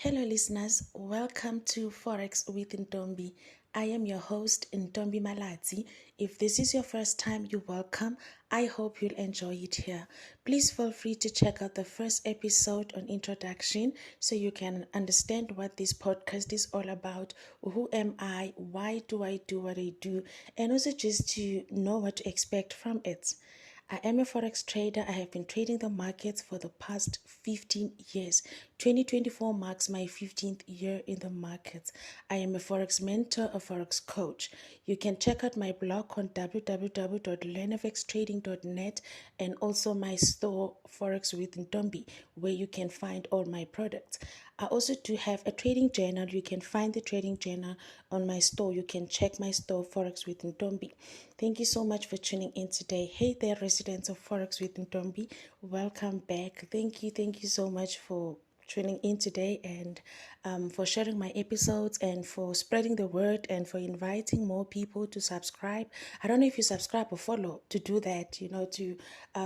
Hello, listeners. Welcome to Forex with Ntombi. I am your host, Ntombi Malati. If this is your first time, you're welcome. I hope you'll enjoy it here. Please feel free to check out the first episode on introduction so you can understand what this podcast is all about. Who am I? Why do I do what I do? And also just to know what to expect from it. I am a forex trader. I have been trading the markets for the past 15 years. 2024 marks my 15th year in the markets. I am a forex mentor, a forex coach. You can check out my blog on www.learnfxtrading.net and also my store Forex with Ntombi, where you can find all my products. I also do have a trading journal. You can find the trading journal on my store. You can check my store Forex with Ntombi. Thank you so much for tuning in today. Hey there, residents of Forex with Ntombi. Welcome back. Thank you so much for tuning in today and for sharing my episodes and for spreading the word and for inviting more people to subscribe. I don't know if you subscribe or follow to do that, to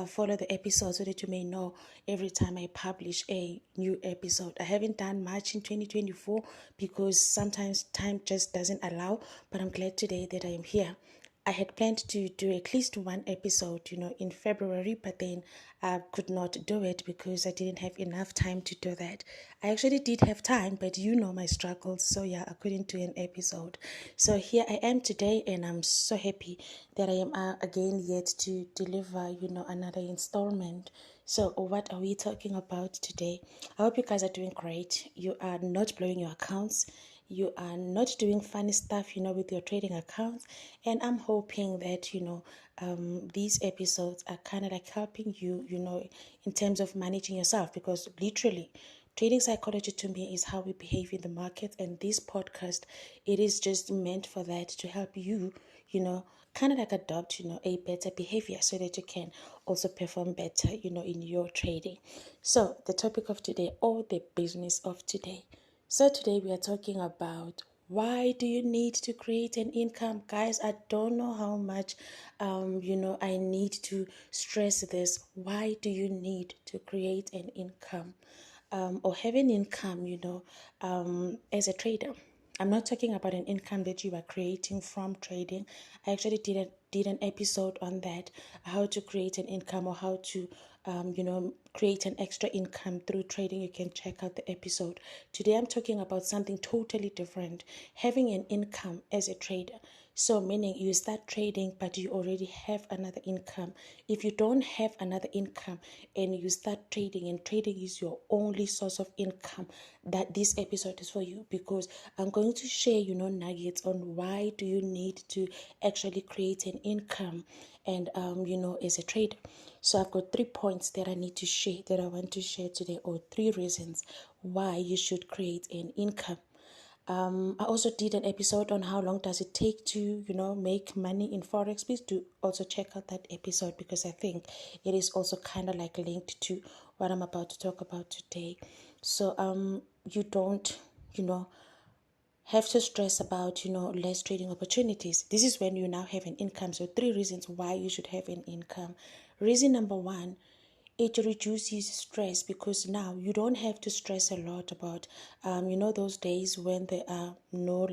follow the episode so that you may know every time I publish a new episode. I haven't done much in 2024 because sometimes time just doesn't allow, but I'm glad today that I am here. I had planned to do at least one episode, in February, but then I could not do it because I didn't have enough time to do that. I actually did have time, but you know my struggles, so yeah, I couldn't do an episode. So here I am today, and I'm so happy that I am again yet to deliver, another installment. So what are we talking about today? I hope you guys are doing great. You are not blowing your accounts. You are not doing funny stuff, with your trading accounts. And I'm hoping that, these episodes are kind of like helping you, in terms of managing yourself, because literally trading psychology to me is how we behave in the market. And this podcast, it is just meant for that, to help you, kind of like adopt, a better behavior so that you can also perform better, in your trading. So the topic of today, or the business of today. So today we are talking about, why do you need to create an income? Guys, I don't know how much, I need to stress this. Why do you need to create an income or have an income, as a trader? I'm not talking about an income that you are creating from trading. I actually did an episode on that, how to create an income or how to create an extra income through trading. You can check out the episode. Today I'm talking about something totally different, having an income as a trader. So meaning you start trading but you already have another income. If you don't have another income and you start trading and trading is your only source of income, that this episode is for you, because I'm going to share, nuggets on why do you need to actually create an income and as a trader. So I've got 3 points that I need to share, that I want to share today, or 3 reasons why you should create an income. I also did an episode on how long does it take to, make money in Forex. Please do also check out that episode, because I think it is also kind of like linked to what I'm about to talk about today. So you don't, have to stress about, less trading opportunities. This is when you now have an income. So 3 reasons why you should have an income. Reason number 1, it reduces stress, because now you don't have to stress a lot about those days when there are no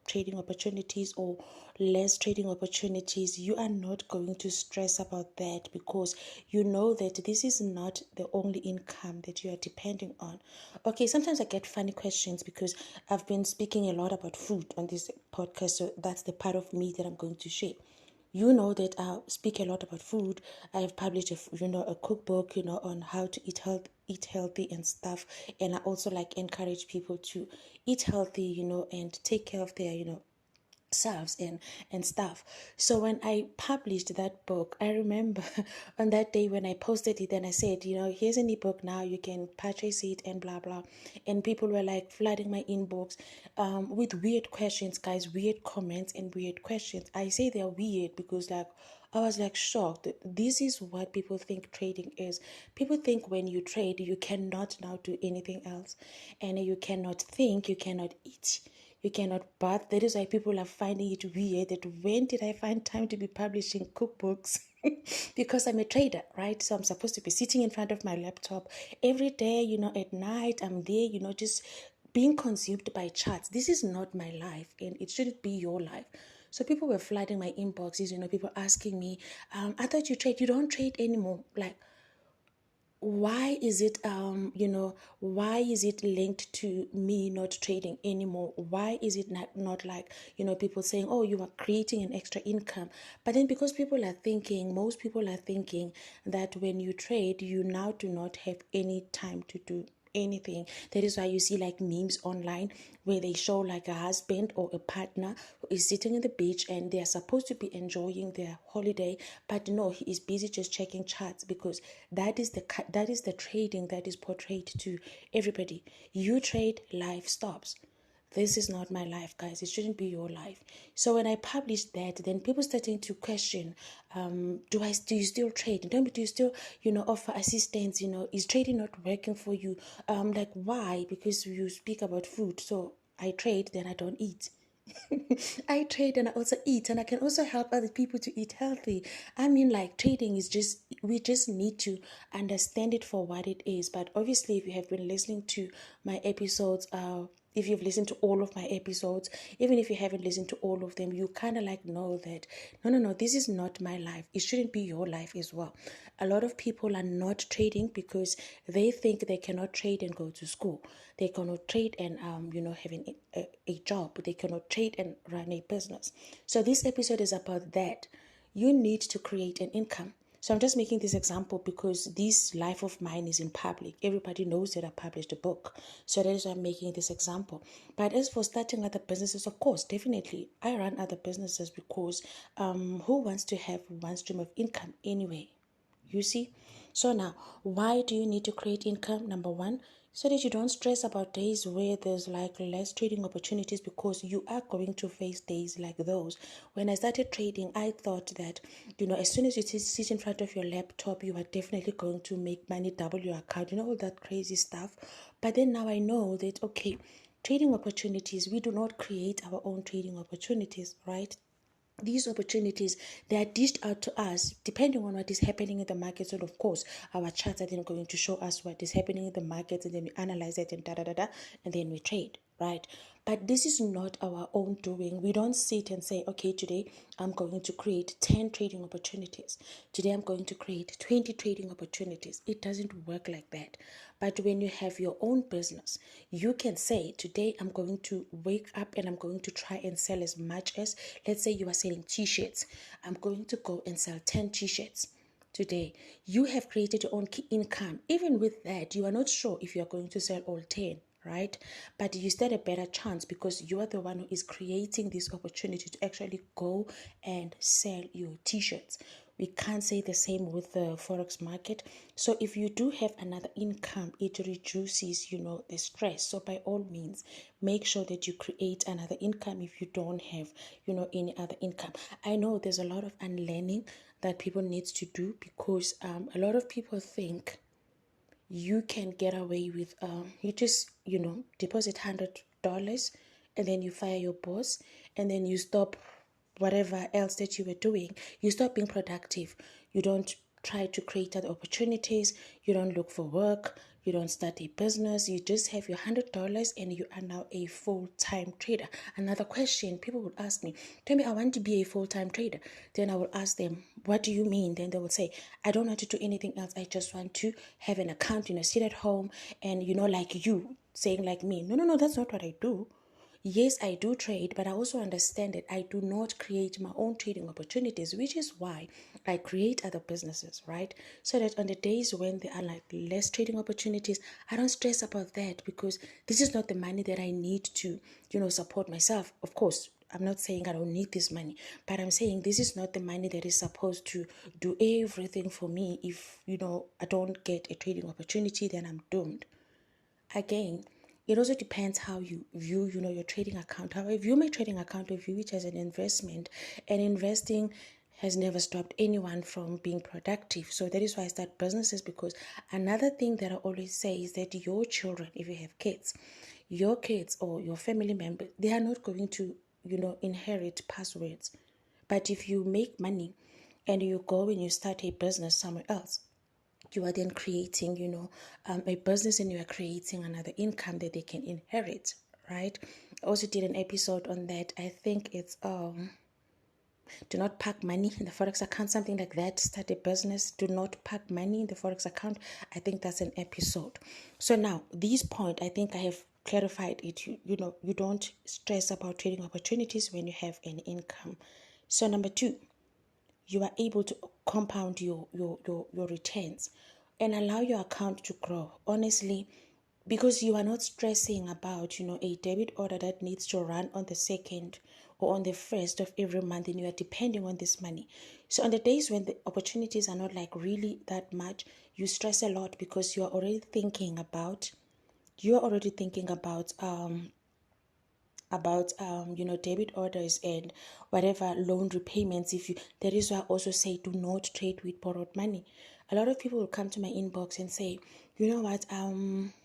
trading opportunities or less trading opportunities. You are not going to stress about that, because you know that this is not the only income that you are depending on. Okay, sometimes I get funny questions because I've been speaking a lot about food on this podcast, so that's the part of me that I'm going to share. You know that I speak a lot about food. I have published a cookbook, on how to eat healthy and stuff. And I also encourage people to eat healthy, and take care of their, selves and stuff. So when I published that book, I remember on that day when I posted it and I said, here's an ebook now, you can purchase it and blah blah. And people were flooding my inbox with weird questions, guys, weird comments and weird questions. I say they're weird because I was shocked. This is what people think trading is. People think when you trade, you cannot now do anything else, and you cannot think, you cannot eat, you cannot bath. That is why people are finding it weird that when did I find time to be publishing cookbooks? because I'm a trader, right? So I'm supposed to be sitting in front of my laptop every day, at night. I'm there, just being consumed by charts. This is not my life, and it shouldn't be your life. So people were flooding my inboxes, people asking me, I thought you trade. You don't trade anymore. Like, why is it why is it linked to me not trading anymore? Why is it not like, people saying, oh, you are creating an extra income? But then, because most people are thinking that when you trade, you now do not have any time to do anything. That is why you see like memes online where they show like a husband or a partner who is sitting in the beach and they are supposed to be enjoying their holiday, but no, he is busy just checking charts, because that is the trading that is portrayed to everybody. You trade, life stops. This is not my life, guys. It shouldn't be your life. So when I published that, then people starting to question, do you still trade? Do you still, offer assistance? Is trading not working for you? Like, why? Because you speak about food. So I trade, then I don't eat. I trade and I also eat, and I can also help other people to eat healthy. I mean, like, trading is just, we just need to understand it for what it is. But obviously, if you have been listening to my episodes, if you've listened to all of my episodes, even if you haven't listened to all of them, you kind of like know that no, this is not my life. It shouldn't be your life as well. A lot of people are not trading because they think they cannot trade and go to school. They cannot trade and having a job. They cannot trade and run a business. So this episode is about that. You need to create an income. So I'm just making this example because this life of mine is in public. Everybody knows that I published a book. So that is why I'm making this example. But as for starting other businesses, of course, definitely, I run other businesses because who wants to have one stream of income anyway? You see? So now, why do you need to create income? Number one, so that you don't stress about days where there's like less trading opportunities, because you are going to face days like those. When I started trading, I thought that, as soon as you sit in front of your laptop, you are definitely going to make money, double your account, all that crazy stuff. But then now I know that, okay, trading opportunities, we do not create our own trading opportunities, right? These opportunities, they are dished out to us depending on what is happening in the market. And of course, our charts are then going to show us what is happening in the market, and then we analyze it and and then we trade, right? But this is not our own doing. We don't sit and say, okay, today I'm going to create 10 trading opportunities. Today I'm going to create 20 trading opportunities. It doesn't work like that. But when you have your own business, you can say, today I'm going to wake up and I'm going to try and sell as much as, let's say you are selling t-shirts. I'm going to go and sell 10 t-shirts today. You have created your own income. Even with that, you are not sure if you are going to sell all 10, right? But you stand a better chance because you are the one who is creating this opportunity to actually go and sell your t-shirts. We can't say the same with the forex market. So if you do have another income, it reduces, the stress. So by all means, make sure that you create another income if you don't have, any other income. I know there's a lot of unlearning that people need to do, because a lot of people think you can get away with you just deposit $100 and then you fire your boss, and then you stop whatever else that you were doing. You stop being productive. You don't try to create other opportunities. You don't look for work. You don't start a business. You just have your $100 and you are now a full-time trader. Another question people would ask me, tell me, I want to be a full-time trader. Then I will ask them, what do you mean? Then they will say, I don't want to do anything else. I just want to have an account, sit at home and, like you saying like me. No, that's not what I do. Yes, I do trade, but I also understand that I do not create my own trading opportunities, which is why I create other businesses, right? So that on the days when there are like less trading opportunities, I don't stress about that, because this is not the money that I need to, support myself. Of course, I'm not saying I don't need this money, but I'm saying this is not the money that is supposed to do everything for me. If, I don't get a trading opportunity, then I'm doomed. Again, it also depends how you view, your trading account. How I view my trading account, I view it as an investment, and investing has never stopped anyone from being productive. So that is why I start businesses, because another thing that I always say is that your children, if you have kids, your kids or your family members, they are not going to, inherit passwords. But if you make money and you go and you start a business somewhere else. You are then creating, a business, and you are creating another income that they can inherit, right? I also did an episode on that. I think it's do not park money in the forex account, something like that. Start a business, do not park money in the forex account. I think that's an episode. So now this point, I think I have clarified it. You don't stress about trading opportunities when you have an income. So number two, you are able to compound your returns and allow your account to grow, honestly, because you are not stressing about a debit order that needs to run on the second or on the first of every month, and you are depending on this money. So on the days when the opportunities are not like really that much, you stress a lot because you are already thinking about debit orders and whatever loan repayments. If you That is why I also say do not trade with borrowed money. A lot of people will come to my inbox and say, you know what,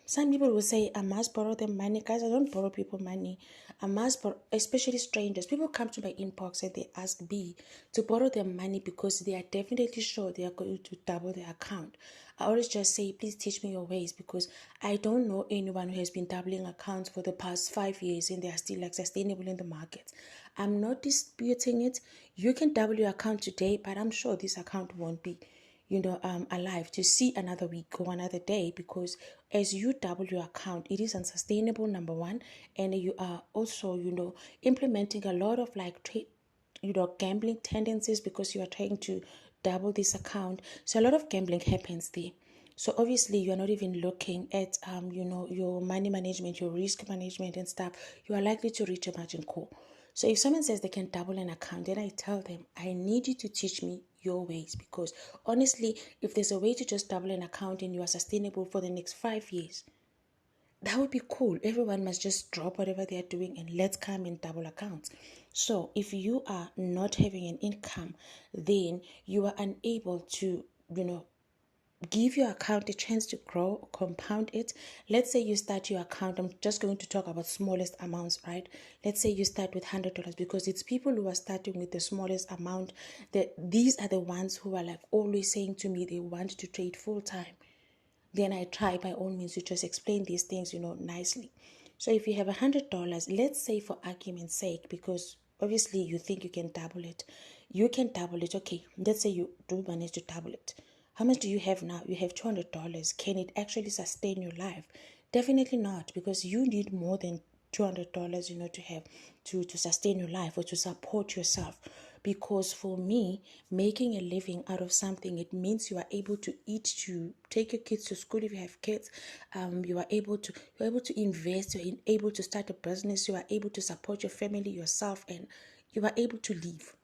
some people will say I must borrow them money. Guys, I don't borrow people money. I must borrow, especially strangers. People come to my inbox and they ask me to borrow them money because they are definitely sure they are going to double their account. I always just say, please teach me your ways, because I don't know anyone who has been doubling accounts for the past 5 years and they are still like sustainable in the market. I'm not disputing it. You can double your account today, but I'm sure this account won't be alive to see another week or another day, because as you double your account, it is unsustainable, number one, and you are also implementing a lot of like gambling tendencies, because you are trying to double this account. So a lot of gambling happens there. So obviously you are not even looking at your money management, your risk management and stuff. You are likely to reach a margin call. So if someone says they can double an account, then I tell them, I need you to teach me your ways, because honestly, if there's a way to just double an account and you are sustainable for the next 5 years, that would be cool. Everyone must just drop whatever they are doing and let's come and double accounts. So if you are not having an income, then you are unable to, give your account a chance to grow, compound it. Let's say you start your account. I'm just going to talk about smallest amounts, right? Let's say you start with $100, because it's people who are starting with the smallest amount that these are the ones who are like always saying to me they want to trade full time. Then I try by all means to just explain these things, nicely. So if you have $100, let's say for argument's sake, because obviously you think you can double it. You can double it. Okay, let's say you do manage to double it. How much do you have now? You have $200. Can it actually sustain your life? Definitely not, because you need more than $200, to have to sustain your life or to support yourself. Because for me, making a living out of something, it means you are able to eat, to take your kids to school if you have kids. You're able to invest. You're able to start a business. You are able to support your family, yourself, and you are able to live.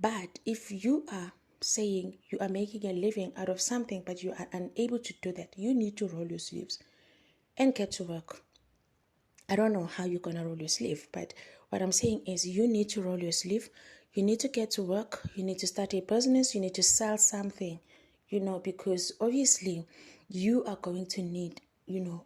But if you are saying you are making a living out of something, but you are unable to do that, you need to roll your sleeves and get to work. I don't know how you're going to roll your sleeve, but what I'm saying is you need to roll your sleeve. You need to get to work. You need to start a business. You need to sell something, because obviously you are going to need,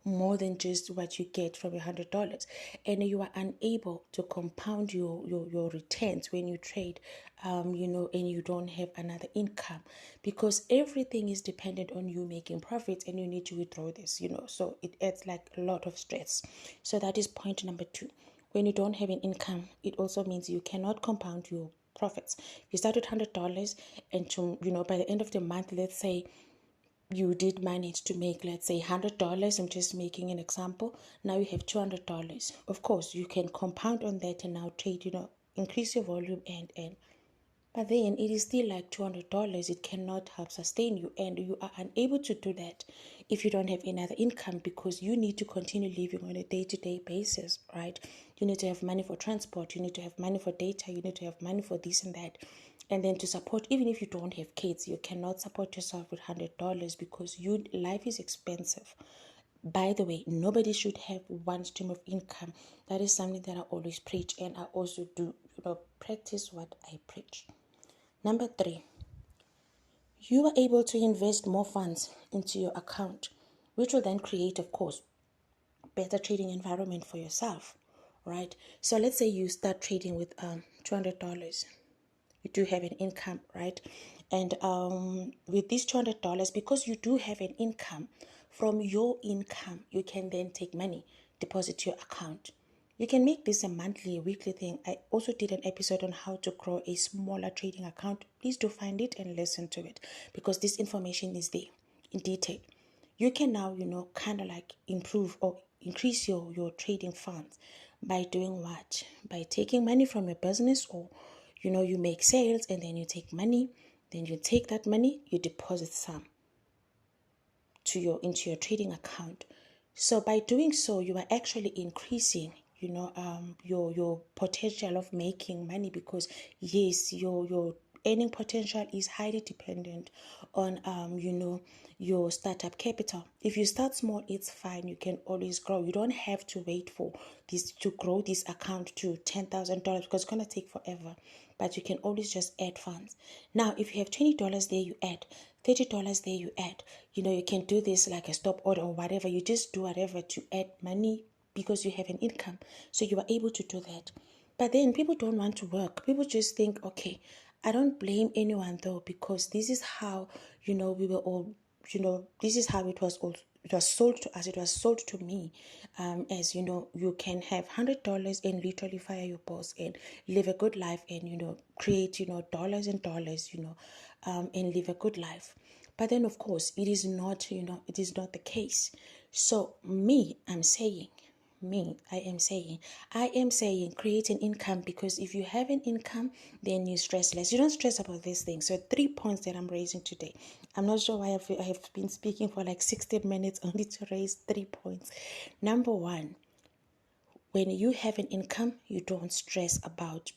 more than just what you get from $100. And you are unable to compound your returns when you trade, and you don't have another income, because everything is dependent on you making profits and you need to withdraw this, so it adds like a lot of stress. So that is point number two. When you don't have an income, it also means you cannot compound your profits. You start with $100 and by the end of the month, let's say you did manage to make, let's say, $100. I'm just making an example. Now you have $200. Of course, you can compound on that and now trade, increase your volume and but then it is still like $200. It cannot help sustain you, and you are unable to do that if you don't have another income, because you need to continue living on a day-to-day basis, right? You need to have money for transport. You need to have money for data. You need to have money for this and that. And then to support, even if you don't have kids, you cannot support yourself with $100, because life is expensive. By the way, nobody should have one stream of income. That is something that I always preach, and I also do, practice what I preach. Number three, you are able to invest more funds into your account, which will then create, of course, better trading environment for yourself, right? So let's say you start trading with $200. you do have an income, right? And with these $200, because you do have an income, from your income you can then take money, deposit to your account. You can make this a monthly, a weekly thing. I also did an episode on how to grow a smaller trading account. Please do find it and listen to it, because this information is there in detail. You can now, kind of like improve or increase your trading funds by doing what? By taking money from your business, or, you make sales and then you take money, then you take that money, you deposit some into your trading account. So by doing so, you are actually increasing, your potential of making money, because yes, your earning potential is highly dependent on your startup capital. If you start small, it's fine. You can always grow. You don't have to wait for this to grow this account to $10,000, because it's gonna take forever. But you can always just add funds. Now, if you have $20 there, you add $30 there, you add. You can do this like a stop order or whatever. You just do whatever to add money, because you have an income. So you are able to do that. But then people don't want to work. People just think, okay, I don't blame anyone though, because this is how, we were all, this is how it was all. It was sold to us. It was sold to me, as you can have $100 and literally fire your boss and live a good life, and create dollars and dollars, and live a good life. But then, of course, it is not, it is not the case. So I am saying create an income, because if you have an income, then you stress less. You don't stress about these things. So 3 points that I'm raising today. I'm not sure why I have been speaking for like 16 minutes only to raise 3 points. Number one, when you have an income, you don't stress about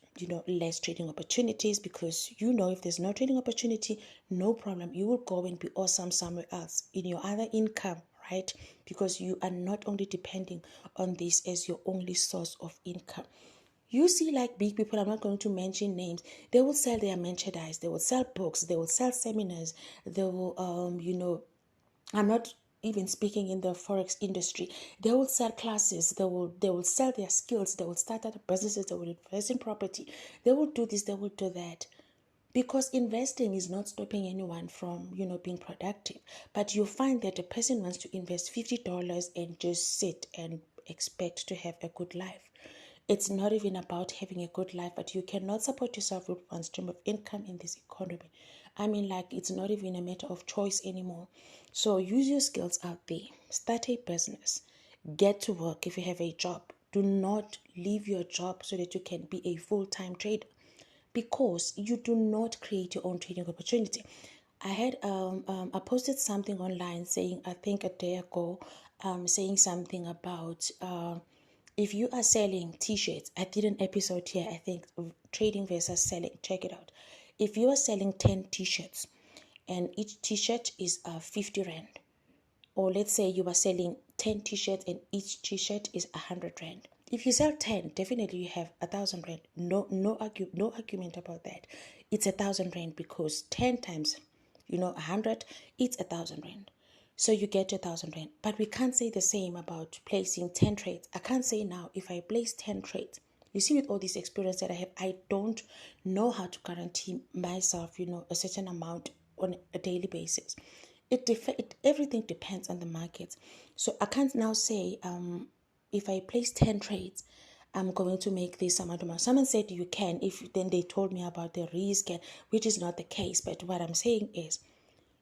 less trading opportunities, because if there's no trading opportunity, no problem, you will go and be awesome somewhere else in your other income, right? Because you are not only depending on this as your only source of income. You see, like big people, I'm not going to mention names, they will sell their merchandise, they will sell books, they will sell seminars, they will I'm not even speaking in the forex industry. They will sell classes. They will sell their skills. They will start other businesses. They will invest in property. They will do this. They will do that. Because investing is not stopping anyone from being productive. But you find that a person wants to invest $50 and just sit and expect to have a good life. It's not even about having a good life, but you cannot support yourself with one stream of income in this economy. I mean, like, it's not even a matter of choice anymore. So use your skills out there. Start a business. Get to work if you have a job. Do not leave your job so that you can be a full-time trader, because you do not create your own trading opportunity. I had I posted something online saying, I think a day ago, saying something about if you are selling t-shirts. I did an episode here, I think, trading versus selling. Check it out. If you are selling 10 t-shirts and each t-shirt is 50 rand, or let's say you are selling 10 t-shirts and each t-shirt is 100 rand. If you sell 10, definitely you have 1,000 rand. No argument about that. It's 1,000 rand, because 10 times 100, it's 1,000 rand. So you get 1,000 rand. But we can't say the same about placing 10 trades. I can't say now, if I place 10 trades, you see, with all this experience that I have, I don't know how to guarantee myself a certain amount on a daily basis. Everything depends on the market. So I can't now say if I place 10 trades, I'm going to make this amount of money. Someone said you can, if then they told me about the risk, which is not the case. But what I'm saying is,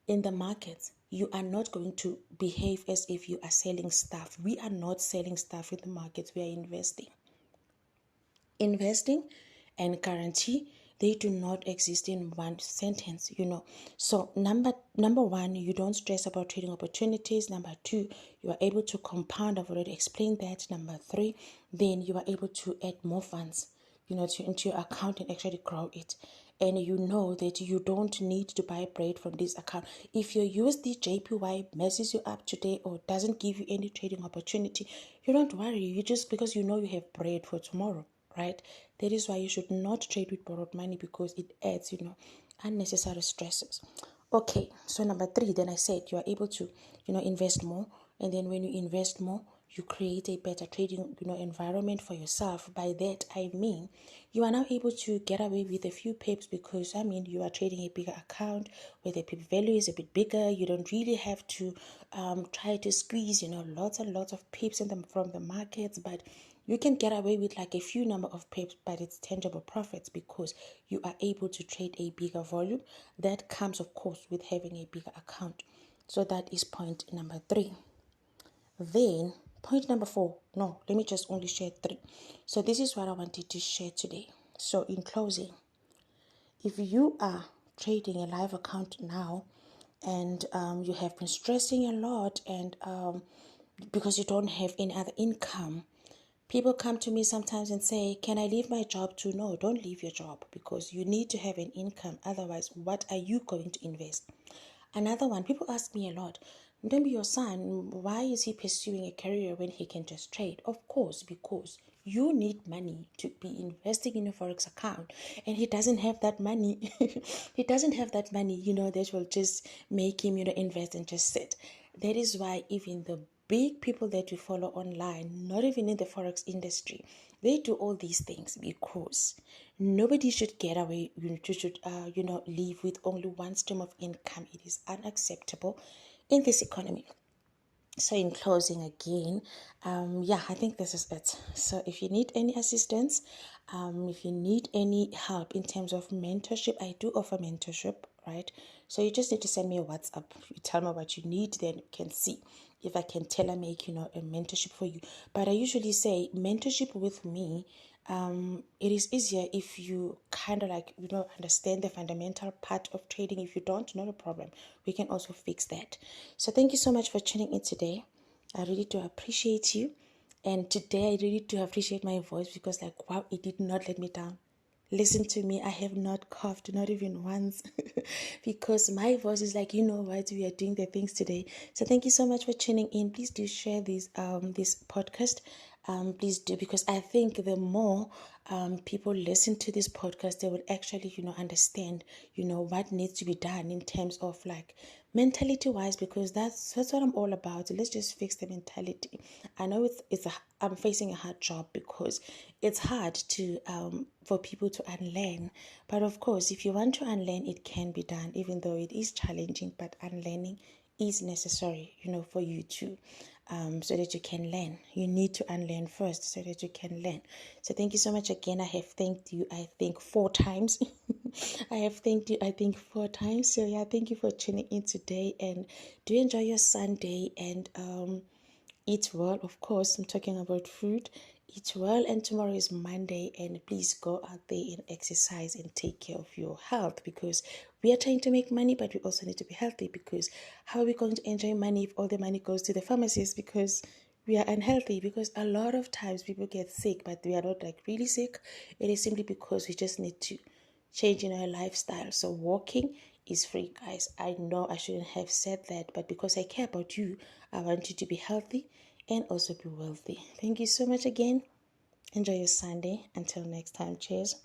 in the markets, you are not going to behave as if you are selling stuff. We are not selling stuff in the markets. We are investing. Investing and guarantee, they do not exist in one sentence. So number one, you don't stress about trading opportunities. Number two, you are able to compound. I've already explained that. Number three, then you are able to add more funds into your account and actually grow it. And you know that you don't need to buy bread from this account. If your USD JPY messes you up today or doesn't give you any trading opportunity, you don't worry. You just, because you have bread for tomorrow, right? That is why you should not trade with borrowed money, because it adds, unnecessary stresses. Okay, so number three, then I said you are able to, invest more. And then when you invest more, you create a better trading environment for yourself. By that I mean you are now able to get away with a few pips, because you are trading a bigger account where the pip value is a bit bigger. You don't really have to try to squeeze lots and lots of pips in them from the markets, but you can get away with like a few number of pips, but it's tangible profits because you are able to trade a bigger volume. That comes, of course, with having a bigger account. So that is point number 3. Then, point number 4. No, let me just only share 3. So this is what I wanted to share today. So in closing, if you are trading a live account now and you have been stressing a lot and because you don't have any other income, people come to me sometimes and say, can I leave my job too? No, don't leave your job, because you need to have an income. Otherwise, what are you going to invest? Another one, people ask me a lot, don't be your son, why is he pursuing a career when he can just trade? Of course, because you need money to be investing in a forex account, and he doesn't have that money. He doesn't have that money, that will just make him, invest and just sit. That is why even the big people that you follow online, not even in the forex industry, they do all these things because nobody should get away. You should, live with only one stream of income. It is unacceptable in this economy. So in closing again, I think this is it. So if you need any assistance, if you need any help in terms of mentorship, I do offer mentorship, right? So you just need to send me a WhatsApp. You tell me what you need, then you can see if I can tailor make, a mentorship for you. But I usually say mentorship with me, it is easier if you kind of like understand the fundamental part of trading. If you don't, not a problem, we can also fix that. So thank you so much for tuning in today. I really do appreciate you, and today I really do appreciate my voice, because like, wow, it did not let me down. Listen to me, I have not coughed, not even once, because my voice is like, what, we are doing the things today. So thank you so much for tuning in. Please do share this podcast. Please do, because I think the more people listen to this podcast, they will actually understand what needs to be done in terms of like mentality wise, because that's what I'm all about. Let's just fix the mentality. I know I'm facing a hard job, because it's hard to for people to unlearn, but of course if you want to unlearn, it can be done, even though it is challenging. But unlearning is necessary for you to so that you can learn. You need to unlearn first so that you can learn. So thank you so much again. I have thanked you, I think, 4 times. I have thanked you, I think, 4 times. So yeah, thank you for tuning in today, and do enjoy your Sunday, and eat well. Of course, I'm talking about food. Eat well, and tomorrow is Monday, and please go out there and exercise and take care of your health, because we are trying to make money, but we also need to be healthy, because how are we going to enjoy money if all the money goes to the pharmacies because we are unhealthy? Because a lot of times people get sick, but we are not like really sick. It is simply because we just need to change in our lifestyle. So walking is free, guys. I know I shouldn't have said that, but because I care about you, I want you to be healthy and also be wealthy. Thank you so much again. Enjoy your Sunday. Until next time, cheers.